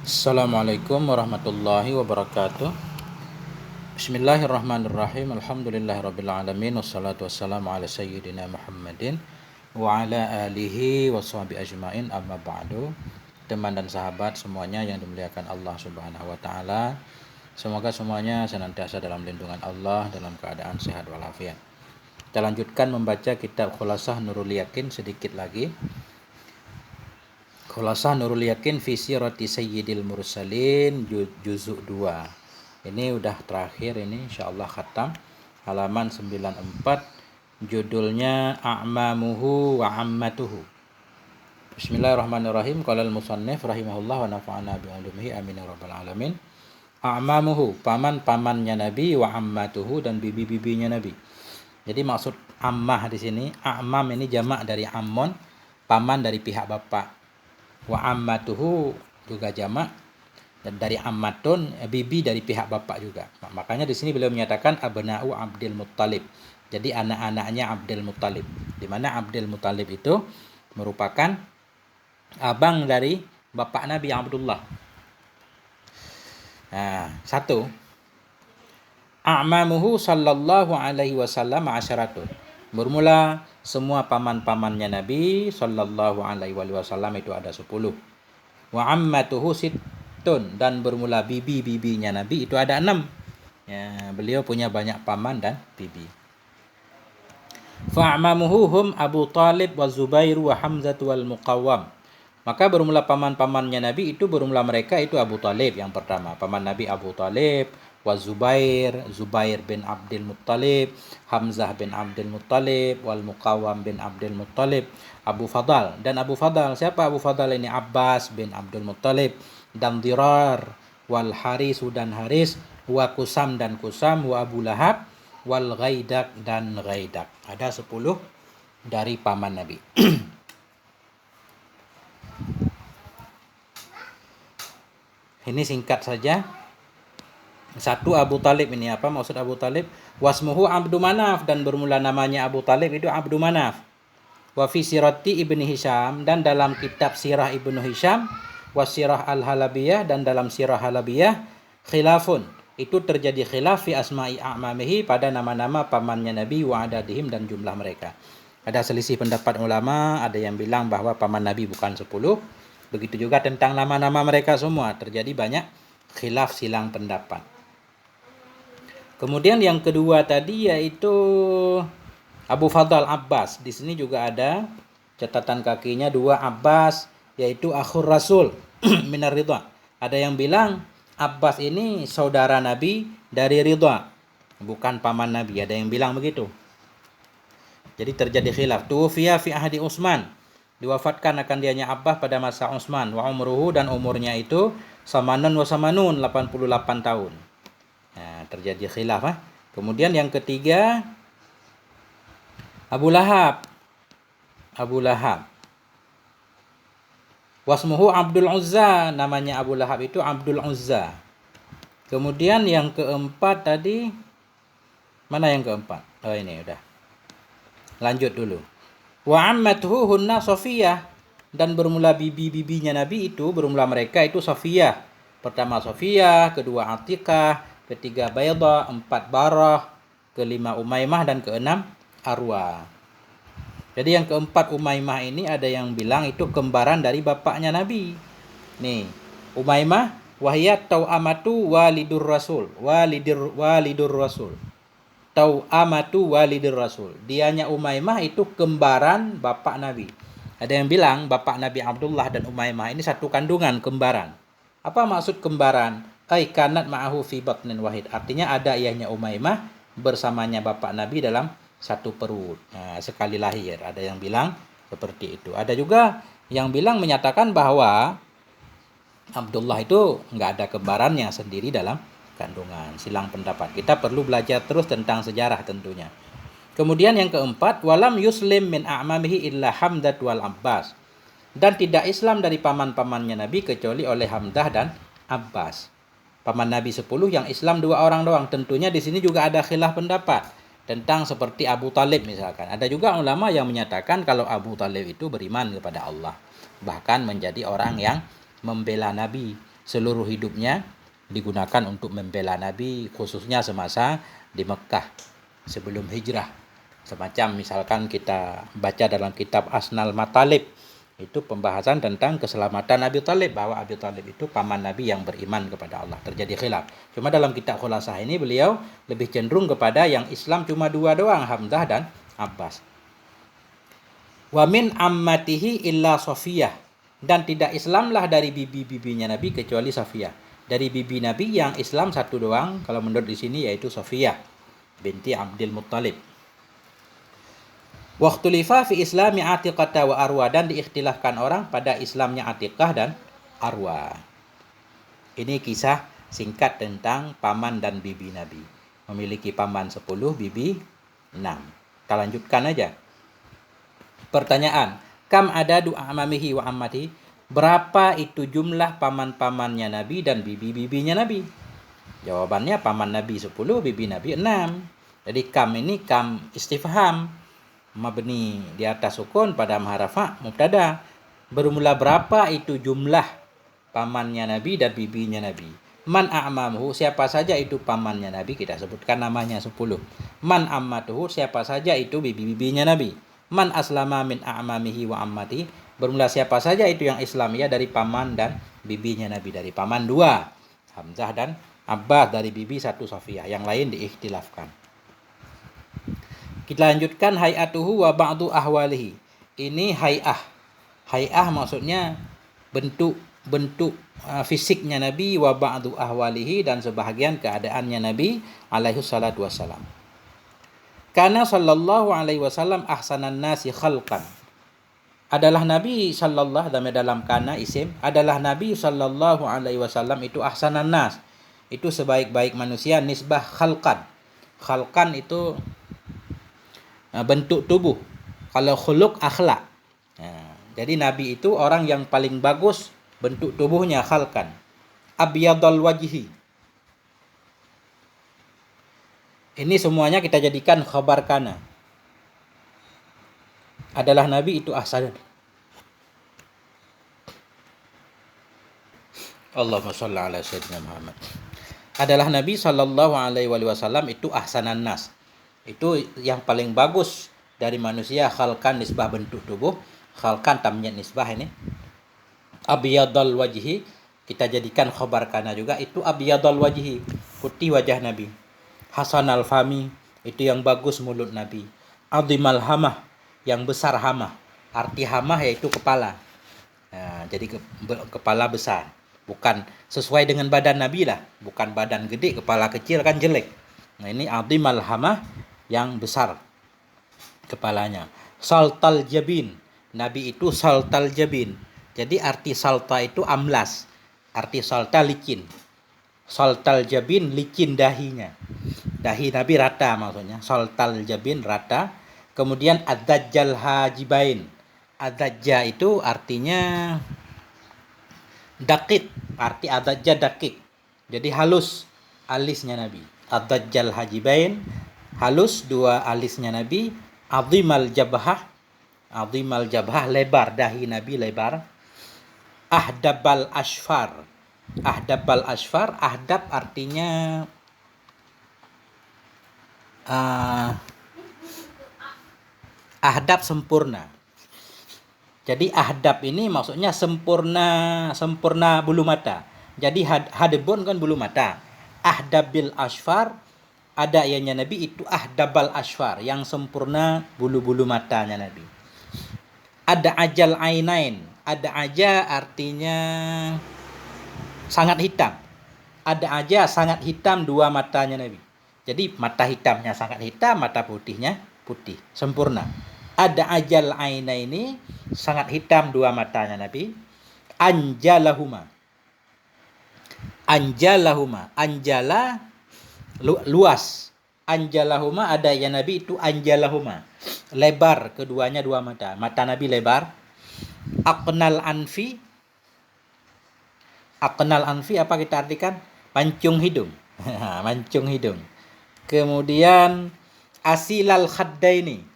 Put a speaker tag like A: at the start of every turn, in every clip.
A: Assalamualaikum warahmatullahi wabarakatuh. Bismillahirrahmanirrahim. Alhamdulillahirrabbilalamin. Wassalatu wassalamu ala sayyidina Muhammadin wa ala alihi wa sahbihi ajmain, amma ba'du. Teman dan sahabat semuanya yang dimuliakan Allah subhanahu wa ta'ala, semoga semuanya senantiasa dalam lindungan Allah, dalam keadaan sehat walafiat. Kita lanjutkan membaca kitab Khulasah Nurul Yakin sedikit lagi. Khulasah Nurul Yakin fi Sirati Sayyidil Mursalin juzuk 2. Ini udah terakhir, ini insyaallah khatam. Halaman 94, judulnya A'mamuhu wa Ammatuhu. Bismillahirrahmanirrahim. Qala al-musannif rahimahullah wa nafa'ana bi ulumihi amin ya rabbal alamin. A'mamuhu, paman-pamannya Nabi, wa ammatuhu, dan bibi-bibinya Nabi. Jadi maksud ammah di sini, a'mam ini jamak dari ammon, paman dari pihak bapak. Wa ammatuhu juga jamak dan dari ammatun, bibi dari pihak bapak juga. Makanya di sini beliau menyatakan abna'u Abdul Muttalib. Jadi anak-anaknya Abdul Muttalib. Di mana Abdul Muttalib itu merupakan abang dari bapak Nabi Abdullah. Nah, satu. A'mamuhu sallallahu alaihi wasallam asyaratun. Bermula semua paman-pamannya Nabi sallallahu alaihi wasallam itu ada 10. Wa ammatuhu sittun, dan bermula bibi-bibinya Nabi itu ada 6. Ya, beliau punya banyak paman dan bibi. Fa'amamuhu hum Abu Talib wa Zubair wa Hamzah wal Muqawwam. Maka bermula paman-pamannya Nabi itu, bermula mereka itu Abu Talib yang pertama, paman Nabi Abu Talib, wa Zubair bin Abdul Muttalib, Hamzah bin Abdul Muttalib, wal Muqawwam bin Abdul Muttalib, Abu Fadal. Dan Abu Fadal, siapa Abu Fadal ini? Abbas bin Abdul Muttalib, dan Dirar, wal Haris dan Haris, wa Kusam dan Kusam, wa Abu Lahab, wal Ghaidak dan Ghaidak. Ada 10 dari paman Nabi. Ini singkat saja. Satu, Abu Talib ini apa maksud Abu Talib? Wasmuhu Abdu Manaf, dan bermula namanya Abu Talib itu Abdu Manaf. Wa fi sirati Ibnu Hisham, dan dalam kitab Sirah Ibnu Hisham, wa Sirah Al-Halabiyah, dan dalam Sirah Halabiyah, khilafun, itu terjadi khilaf fi asma'i a'mamihi, pada nama-nama pamannya Nabi, wa adadihim, dan jumlah mereka. Ada selisih pendapat ulama, ada yang bilang bahwa paman Nabi bukan 10. Begitu juga tentang nama-nama mereka semua, terjadi banyak khilaf, silang pendapat. Kemudian yang kedua tadi yaitu Abu Fadal Abbas. Di sini juga ada catatan kakinya 2 Abbas, yaitu akhur Rasul minar ridha. Ada yang bilang Abbas ini saudara Nabi dari ridha, bukan paman Nabi. Ada yang bilang begitu. Jadi terjadi khilaf. Tuwfiya fi ahdi Utsman, diwafatkan akan dianya Abbas pada masa Utsman, wa umruhu, dan umurnya itu samanun wa samanun, 88 tahun. Nah, terjadi khilaf. Kemudian yang ketiga Abu Lahab. Wasmuhu Abdul Uzza, namanya Abu Lahab itu Abdul Uzza. Kemudian yang keempat tadi, mana yang keempat? Oh, ini udah. Lanjut dulu. Wa ammatuhu hunna Safiyah, dan bermula bibi-bibinya Nabi itu, bermula mereka itu Safiyah. Pertama Safiyah, kedua Atikah, ketiga Bayda, 4 Barah, kelima Umaymah, dan keenam Arwa. Jadi yang keempat Umaymah ini ada yang bilang itu kembaran dari bapaknya Nabi. Nih, Umaymah wahiyat tau'amatu walidur Rasul, walidur Rasul. Tau'amatu walidur Rasul. Dianya Umaymah itu kembaran bapak Nabi. Ada yang bilang bapak Nabi Abdullah dan Umaymah ini satu kandungan, kembaran. Apa maksud kembaran? Ai kanat ma'ahu fi batnin wahid. Artinya ada ayahnya Umaymah bersamanya bapak Nabi dalam satu perut. Nah, sekali lahir. Ada yang bilang seperti itu. Ada juga yang bilang menyatakan bahwa Abdullah itu nggak ada kembarannya sendiri dalam kandungan. Silang pendapat. Kita perlu belajar terus tentang sejarah tentunya. Kemudian yang keempat, walam yuslim min a'mamihi illa Hamzah wal Abbas. Dan tidak Islam dari paman-pamannya Nabi kecuali oleh Hamzah dan Abbas. Paman Nabi 10, yang Islam 2 orang doang. Tentunya di sini juga ada khilaf pendapat tentang seperti Abu Talib misalkan. Ada juga ulama yang menyatakan kalau Abu Talib itu beriman kepada Allah, bahkan menjadi orang yang membela Nabi seluruh hidupnya digunakan untuk membela Nabi, khususnya semasa di Mekah sebelum hijrah. Semacam misalkan kita baca dalam kitab Asnal Matalib, itu pembahasan tentang keselamatan Abi Thalib, bahwa Abi Thalib itu paman Nabi yang beriman kepada Allah. Terjadi khilaf. Cuma dalam kitab Khulasah ini beliau lebih cenderung kepada yang Islam cuma dua doang, Hamzah dan Abbas. Wa min ammatihi illa Safiyah, dan tidak Islamlah dari bibi-bibinya Nabi kecuali Safiyah. Dari bibi Nabi yang Islam satu doang kalau menurut di sini, yaitu Safiyah binti Abdul Muttalib. Waktu lifa fi islami Atiqah wa Arwa, dan diikhtilafkan orang pada Islamnya Atiqah dan Arwa. Ini kisah singkat tentang paman dan bibi Nabi. Memiliki paman 10, bibi 6. Kita lanjutkan aja. Pertanyaan, kam adadu amamihi wa ammati? Berapa itu jumlah paman-pamannya Nabi dan bibi-bibinya Nabi? Jawabannya paman Nabi 10, bibi Nabi 6. Jadi kam ini kam istifham, mabni di atas sukun pada maharafa mubtada. Bermula berapa itu jumlah pamannya Nabi dan bibinya Nabi. Man a'mamuhu, siapa saja itu pamannya Nabi, kita sebutkan namanya 10. Man ammatuhu, siapa saja itu bibi-bibinya Nabi. Man aslama min a'mamihi wa ammati, bermula siapa saja itu yang Islam, ya dari paman dan bibinya Nabi. Dari paman 2 Hamzah dan Abbas, dari bibi 1 Safiyah, yang lain diikhtilafkan. Kita lanjutkan hayatuhu wa ba'du ahwalihi. Ini hay'ah. Hay'ah maksudnya bentuk fisiknya Nabi, wa ba'du ahwalihi, dan sebahagian keadaannya Nabi alaihi salatu wassalam. Karena sallallahu alaihi wasallam ahsanan nasi khalqan. Adalah Nabi sallallahu dalam kana isim, adalah Nabi sallallahu alaihi wasallam itu ahsanan nas. Itu sebaik-baik manusia, nisbah khalqan. Khalqan itu bentuk tubuh. Kalau khuluq akhlak. Jadi Nabi itu orang yang paling bagus bentuk tubuhnya, khalqan. Abyadul wajhi. Ini semuanya kita jadikan khabar kana. Adalah Nabi itu ahsan. Allahumma shalli ala sayyidina Muhammad. Adalah Nabi sallallahu alaihi wasallam itu ahsanan nas. Itu yang paling bagus dari manusia, khalqan nisbah bentuk tubuh, khalqan tamyiz nisbah ini. Abyadul wajhi, kita jadikan khabar kana juga, itu abyadul wajhi, putih wajah Nabi. Hasanal fami, itu yang bagus mulut Nabi. Azimal hamah, yang besar hamah. Arti hamah yaitu kepala. Jadi kepala besar. Bukan sesuai dengan badan Nabi lah. Bukan badan gede, kepala kecil kan jelek. Nah ini azimal hamah, yang besar kepalanya. Saltal jabin, Nabi itu saltal jabin. Jadi arti salta itu amlas. Arti salta licin. Saltal jabin, licin dahinya. Dahi Nabi rata maksudnya. Saltal jabin, rata. Kemudian ad-dajjal hajibain. Ad-dajjal itu artinya dakik. Arti ad-dajjal dakik. Jadi halus alisnya Nabi. Ad-dajjal hajibain, halus 2 alisnya Nabi. Azimal jabhah. Azimal jabhah, lebar dahi Nabi, lebar. Ahdabal asfar. Ahdabal asfar, ahdab artinya ahdab sempurna. Jadi ahdab ini maksudnya sempurna bulu mata. Jadi hadbun kan bulu mata. Ahdabil asfar, ada ianya Nabi itu ahdabal asfar, yang sempurna bulu-bulu matanya Nabi. Ada ajal ainain. Ada aja artinya sangat hitam. Ada aja sangat hitam 2 matanya Nabi. Jadi mata hitamnya sangat hitam, mata putihnya putih, sempurna. Ada ajal aina ini sangat hitam 2 matanya Nabi. Anjalahuma. Anjalahuma. Anjala luas. Anjalahuma, ada ya Nabi itu anjalahuma. Lebar keduanya 2 mata. Mata Nabi lebar. Aqnal anfi. Aqnal anfi apa kita artikan? Mancung hidung. Mancung hidung. Kemudian asilal khaddaini.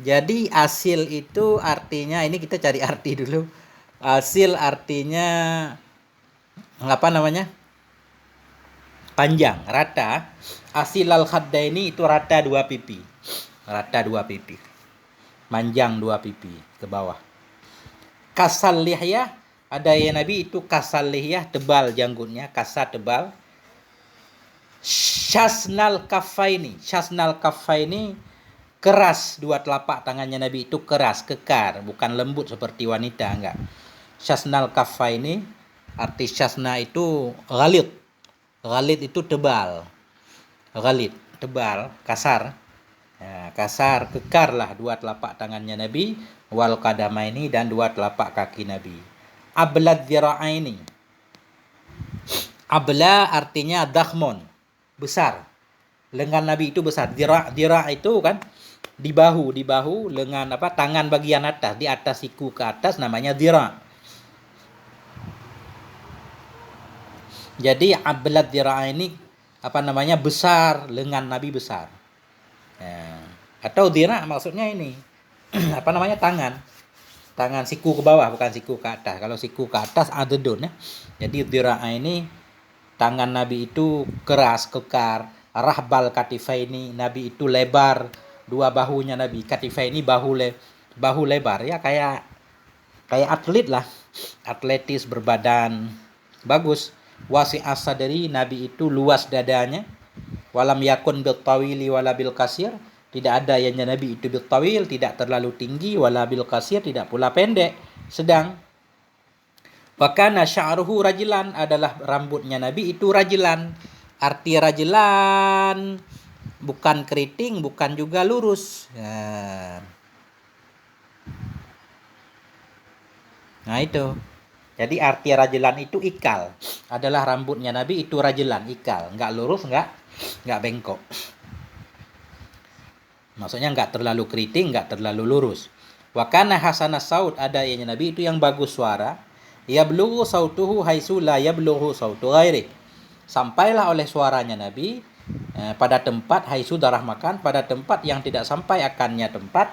A: Jadi asil itu artinya, ini kita cari arti dulu. Asil artinya apa namanya? Panjang, rata. Asilal khaddaini itu rata dua pipi. Rata dua pipi. Panjang dua pipi ke bawah. Kasal lihyah, ada ya Nabi itu kasal lihyah, tebal janggutnya, kasar tebal. Syasnal kafaini keras, dua telapak tangannya Nabi itu keras, kekar, bukan lembut seperti wanita, enggak. Syasnal kafaini, arti syasna itu ghalid. Ghalid itu tebal. Ghalid, tebal, kasar. Ya, kasar, kekar lah dua telapak tangannya Nabi, wal qadamaini, dan dua telapak kaki Nabi. Ablad dzira'aini. Abla artinya dakhmun, besar. Lengan Nabi itu besar. Dira itu kan di bahu, lengan apa? Tangan bagian atas, di atas siku ke atas namanya dira. Jadi ablad dira ini apa namanya? Besar, lengan Nabi besar. Ya. Atau dira maksudnya ini apa namanya? Tangan siku ke bawah, bukan siku ke atas. Kalau siku ke atas adedun ya. Jadi dira ini tangan Nabi itu keras, kekar. Rahbal katifaini, Nabi itu lebar dua bahunya Nabi. Katifaini bahu lebar ya, kayak atlet lah. Atletis, berbadan bagus. Wasi asadari, Nabi itu luas dadanya. Walam yakun bil tawili wala bil kasir, tidak ada yang Nabi itu bil tawil, tidak terlalu tinggi, wala bil kasir, tidak pula pendek, sedang. Wakana sya'ruhu rajilan, adalah rambutnya Nabi itu rajilan. Arti rajilan bukan keriting, bukan juga lurus. Nah itu. Jadi arti rajilan itu ikal. Adalah rambutnya Nabi itu rajilan, ikal. Enggak lurus, enggak bengkok. Maksudnya enggak terlalu keriting, enggak terlalu lurus. Wakana hasanas saut, ada yang Nabi itu yang bagus suara. Yablughu sautuhu haitsu la yablughu sautu ghairi. Sampailah oleh suaranya Nabi pada tempat haitsu darah makan, pada tempat yang tidak sampai akannya tempat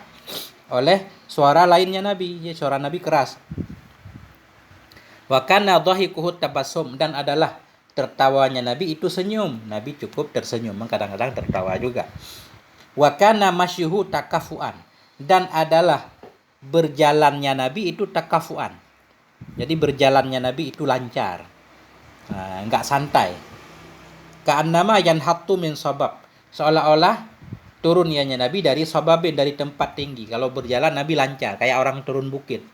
A: oleh suara lainnya Nabi. Ya, suara Nabi keras. Wa kana dhahikuhu tabassum, dan adalah tertawanya Nabi itu senyum. Nabi cukup tersenyum, kadang-kadang tertawa juga. Wa kana masyuhu takafuan, dan adalah berjalannya Nabi itu takafuan. Jadi berjalannya Nabi itu lancar, enggak santai. Ka'annama yanhattu min sabab, seolah-olah turunnya Nabi dari sababin, dari tempat tinggi. Kalau berjalan Nabi lancar, kayak orang turun bukit,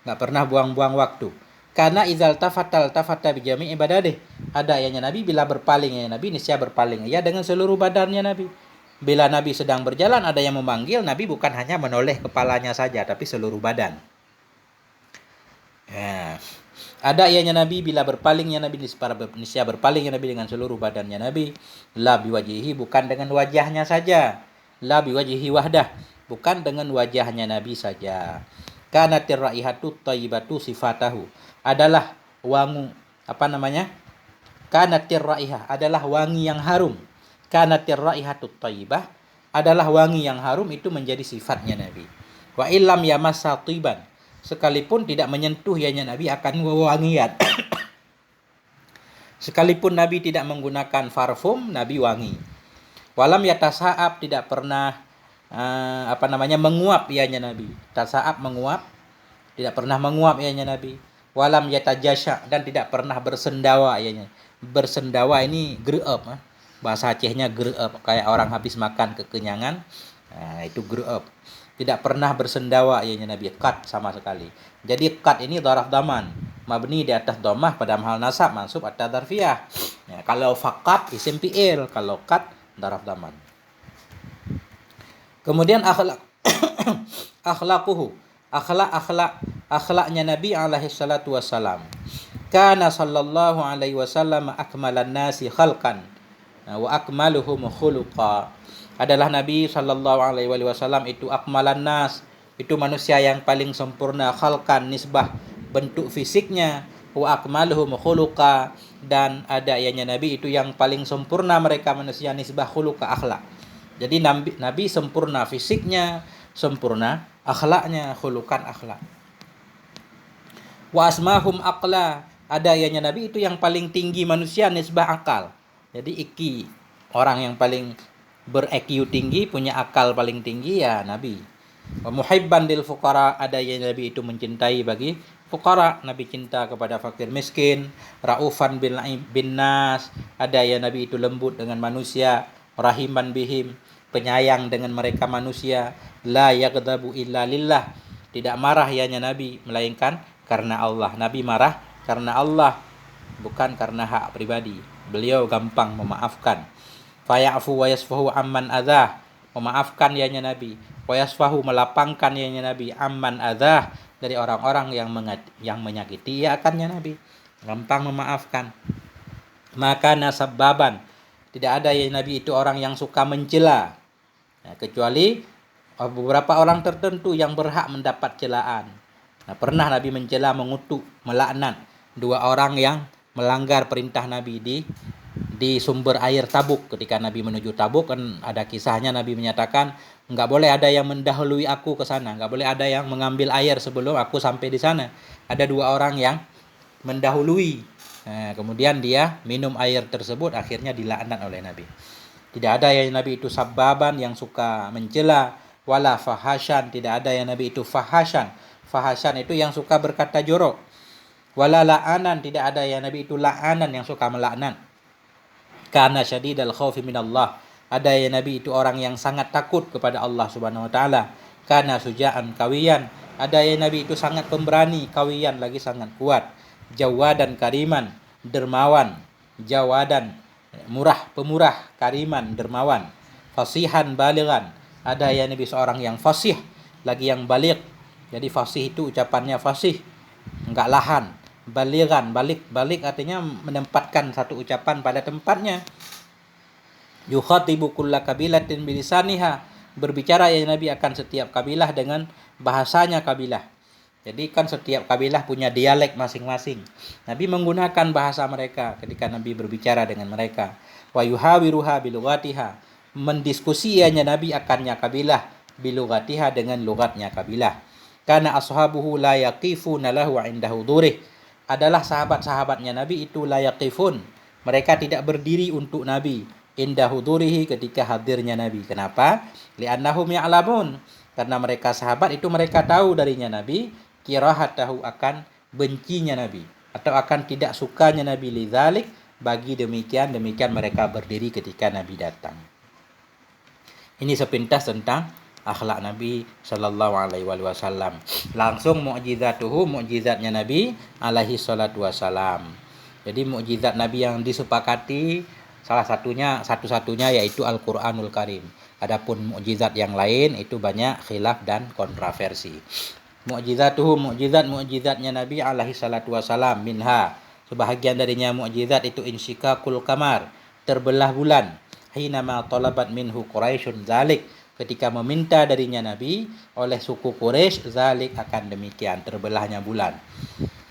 A: enggak pernah buang-buang waktu. Karena izal tafata bi jami' ibadadih, ada ayatnya Nabi bila berpaling ya Nabi niscaya berpaling ya dengan seluruh badannya Nabi. Bila Nabi sedang berjalan ada yang memanggil, Nabi bukan hanya menoleh kepalanya saja tapi seluruh badan. Ya. Ada ayatnya Nabi bila berpalingnya Nabi niscaya berpalingnya Nabi dengan seluruh badannya Nabi. La biwajihi, bukan dengan wajahnya saja. La biwajihi wahdah, bukan dengan wajahnya Nabi saja. Kanatir raihatu thayyibatu sifatahu, adalah wangi kanatir raihah, adalah wangi yang harum. Kanatir raihatu thayyibah, adalah wangi yang harum, itu menjadi sifatnya Nabi. Wa illam yamassa tiban, sekalipun tidak menyentuh yanya Nabi akan wangian. Sekalipun Nabi tidak menggunakan parfum, Nabi wangi. Walam yatasa'ab, tidak pernah menguap ianya Nabi. Tasa'ab menguap, tidak pernah menguap ianya Nabi. Walam yatajasya, dan tidak pernah bersendawa ianya. Bersendawa ini greep, bahasa Acehnya greep, kayak orang habis makan kekenyangan. Itu greep. Tidak pernah bersendawa ianya Nabi, qat sama sekali. Jadi qat ini dharaf daman, mabni di atas dhammah pada mahal nasab, mansub atau dzarfiyah. Ya, kalau faqat isim fi'il, kalau qat dharaf daman. Kemudian akhlaknya Nabi alaihi salatu wassalam. Kana sallallahu alaihi wasallam akmalan nasi khalqan wa akmaluhum khuluqa. Adalah Nabi sallallahu alaihi wasallam itu akmalan nas, itu manusia yang paling sempurna, khalqan nisbah bentuk fisiknya, wa akmaluhum khuluqa, dan ada ianya Nabi itu yang paling sempurna mereka manusia nisbah khuluqa, akhlak. Jadi Nabi sempurna fisiknya, sempurna akhlaknya, khulukan akhlak. Wa asmahum aqla, ada ianya Nabi itu yang paling tinggi manusia nisbah akal. Jadi IQ, orang yang paling ber-IQ tinggi, punya akal paling tinggi ya Nabi. Wa muhibban lil fuqara, ada ianya Nabi itu mencintai bagi fuqara, Nabi cinta kepada fakir miskin. Raufan bin nas, ada ya Nabi itu lembut dengan manusia. Rahiman bihim, penyayang dengan mereka manusia. La yaghdabu illa lillah, tidak marah ianya Nabi melainkan karena Allah. Nabi marah karena Allah, bukan karena hak pribadi. Beliau gampang memaafkan. Faya'fu wa yasfahu amman adzah, memaafkan ianya Nabi. Wa yasfahu, melapangkan ianya Nabi, amman adzah, dari orang-orang yang menyakiti ia akannya Nabi. Gampang memaafkan. Maka nasabbaban, tidak ada ya Nabi itu orang yang suka mencela, ya, kecuali beberapa orang tertentu yang berhak mendapat celaan. Nah, pernah Nabi mencela, mengutuk, melaknat dua orang yang melanggar perintah Nabi di sumber air Tabuk. Ketika Nabi menuju Tabuk, kan ada kisahnya, Nabi menyatakan enggak boleh ada yang mendahului aku ke sana, enggak boleh ada yang mengambil air sebelum aku sampai di sana. Ada dua orang yang mendahului. Nah, kemudian dia minum air tersebut, akhirnya dilaknat oleh Nabi. Tidak ada yang Nabi itu sabbaban, yang suka mencela, wala fahasyan, tidak ada yang Nabi itu fahasyan. Fahasyan itu yang suka berkata jorok. Wala la'anan, tidak ada yang Nabi itu la'anan, yang suka melaknat. Kana syadidal khaufi minallah, ada yang Nabi itu orang yang sangat takut kepada Allah Subhanahu wa taala. Kana suja'an kawiyan, ada yang Nabi itu sangat pemberani, kawiyan lagi sangat kuat. Jawadan kariman, dermawan. Jawadan, murah, pemurah. Kariman, dermawan. Fasihan balighan, ada yang Nabi seorang yang fasih, lagi yang baligh. Jadi fasih itu ucapannya fasih, enggak lahan. Balighan, balik artinya menempatkan satu ucapan pada tempatnya. Yukhatibu kulla kabilatin bilisaniha, berbicara ya Nabi akan setiap kabilah dengan bahasanya kabilah. Jadi kan setiap kabilah punya dialek masing-masing. Nabi menggunakan bahasa mereka ketika Nabi berbicara dengan mereka. Wa yuhawiruha bilugatiha, mendiskusianya Nabi akannya kabilah, bilugatiha, dengan lugatnya kabilah. Kana ashabuhu la yaqifuna lahu 'inda hudurih, adalah sahabat-sahabatnya Nabi itu la yaqifun, mereka tidak berdiri untuk Nabi, inda hudurihi, ketika hadirnya Nabi. Kenapa? Li'annahum ya'lamun, karena mereka sahabat itu mereka tahu darinya Nabi, kirahatahu, akan bencinya Nabi atau akan tidak sukanya Nabi, lidzalik, bagi demikian mereka berdiri ketika Nabi datang. Ini sepintas tentang akhlak Nabi sallallahu alaihi wasallam. Langsung mukjizatuhu, mukjizatnya Nabi alaihi salatu wasallam. Jadi mukjizat Nabi yang disepakati satu-satunya yaitu Al-Qur'anul Karim. Adapun mukjizat yang lain itu banyak khilaf dan kontroversi. Mukjizatuhu, mukjizatnya Nabi alaihi salatu wasallam, minha, sebahagian darinya mukjizat itu insyikakul kamar, terbelah bulan. Hinama talabat minhu Quraisyun zalik, ketika meminta darinya Nabi oleh suku Quraisy, zalik, akan demikian terbelahnya bulan.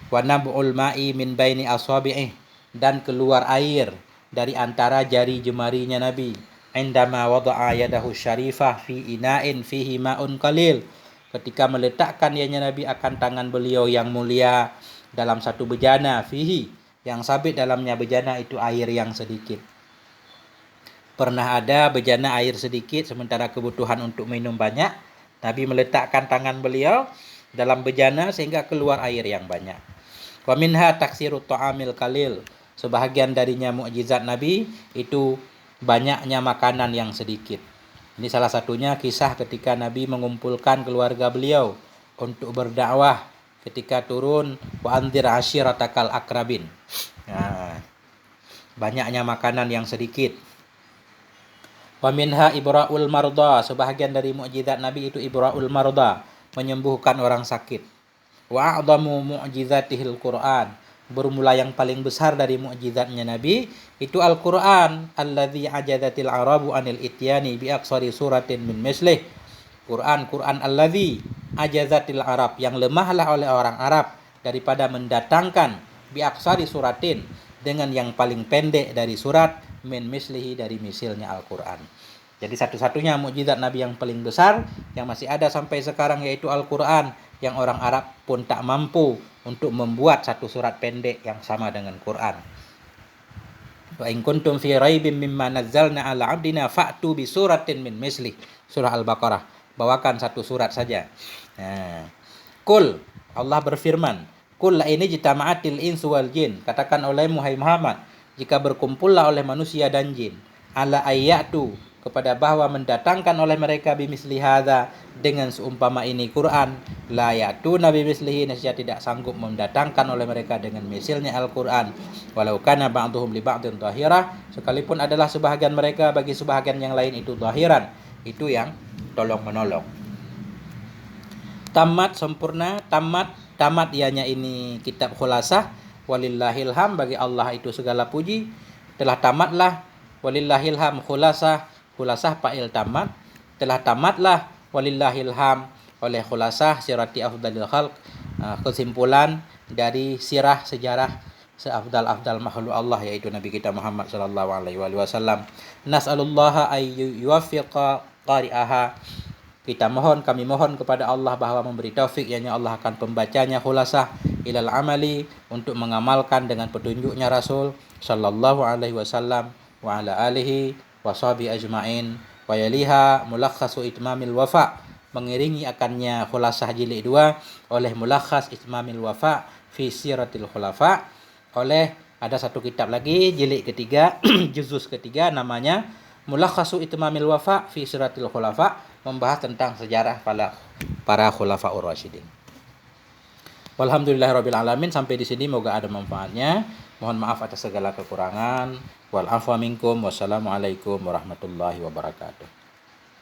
A: Wa nab'ul ma'i min baini asabi'ih, dan keluar air dari antara jari jemarinya Nabi. Indama wada'a yadahu syarifah fi ina'in fihi ma'un qalil, ketika meletakkan ianya Nabi akan tangan beliau yang mulia dalam satu bejana, fihi, yang sabit dalamnya bejana itu air yang sedikit. Pernah ada bejana air sedikit, sementara kebutuhan untuk minum banyak. Nabi meletakkan tangan beliau dalam bejana sehingga keluar air yang banyak. Wa minha taksirut ta'amil qalil, sebahagian darinya mukjizat Nabi itu banyaknya makanan yang sedikit. Ini salah satunya kisah ketika Nabi mengumpulkan keluarga beliau untuk berdakwah ketika turun wa anzir ashiratakal akrabin. Nah, banyaknya makanan yang sedikit. Wa minha ibra'ul marda, sebahagian dari mukjizat Nabi itu ibra'ul marda, menyembuhkan orang sakit. Wa a'dhamu mu'jizatihil Qur'an, bermula yang paling besar dari mukjizatnya Nabi itu Al-Qur'an, alladzi ajazatil arabu anil ityani bi aqsari suratin min mislih. Quran alladzi ajazatil arab, yang lemahlah oleh orang Arab daripada mendatangkan bi aqsari suratin, dengan yang paling pendek dari surat, min mislihi, dari misilnya Al-Quran. Jadi satu-satunya mukjizat Nabi yang paling besar yang masih ada sampai sekarang yaitu Al-Quran, yang orang Arab pun tak mampu untuk membuat satu surat pendek yang sama dengan Quran. Wa in kuntum fi raibin mimma nazzalna ala 'abdina fa'tu bi suratin min misli. Surah Al-Baqarah. Bawakan satu surat saja. Nah, Kul, Allah berfirman, Kul la ini jitama'atil insu wal jin. Katakan olehmu hai Muhammad, jika berkumpullah oleh manusia dan jin, ala ayatu, kepada bahwa mendatangkan oleh mereka bimisli hadza, dengan seumpama ini Quran, la yatuna bimislihi, nescaya tidak sanggup mendatangkan oleh mereka dengan misalnya Al-Quran, walau kana ba'dhum li ba'dhin dhahira, sekalipun adalah sebahagian mereka bagi sebahagian yang lain itu dhahiran, itu yang tolong menolong. Tamat, sempurna, tamat ianya ini kitab khulasah, walillahilham, bagi Allah itu segala puji, telah tamatlah, walillahilham khulasah fa'il tamat, telah tamatlah walillahilham oleh khulasah sirati afdalil khalq, kesimpulan dari sirah sejarah seafdal makhluk Allah, yaitu Nabi kita Muhammad sallallahu alaihi wasallam. Nas'alullaha ay yuwaffiqa qari'aha, kami mohon kepada Allah bahwa memberi taufik, yakni Allah akan pembacanya khulasah ilal amali, untuk mengamalkan dengan petunjuknya Rasul sallallahu alaihi wasallam wa ala alihi wa sahbihi ajma'in, wa yaliha mulakhasu itmamil wafa, mengiringi akannya khulasah jilid 2 oleh mulakhas itmamil wafa fi siratil khulafa, oleh ada satu kitab lagi jilid ketiga juzus ketiga, namanya mulakhasu itmamil wafa fi siratil khulafa, membahas tentang sejarah para khulafaur rasyidin. Walhamdulillahirabbil alamin. Sampai di sini moga ada manfaatnya. Mohon maaf atas segala kekurangan. Wal afwa minkum. Wassalamualaikum warahmatullahi wabarakatuh.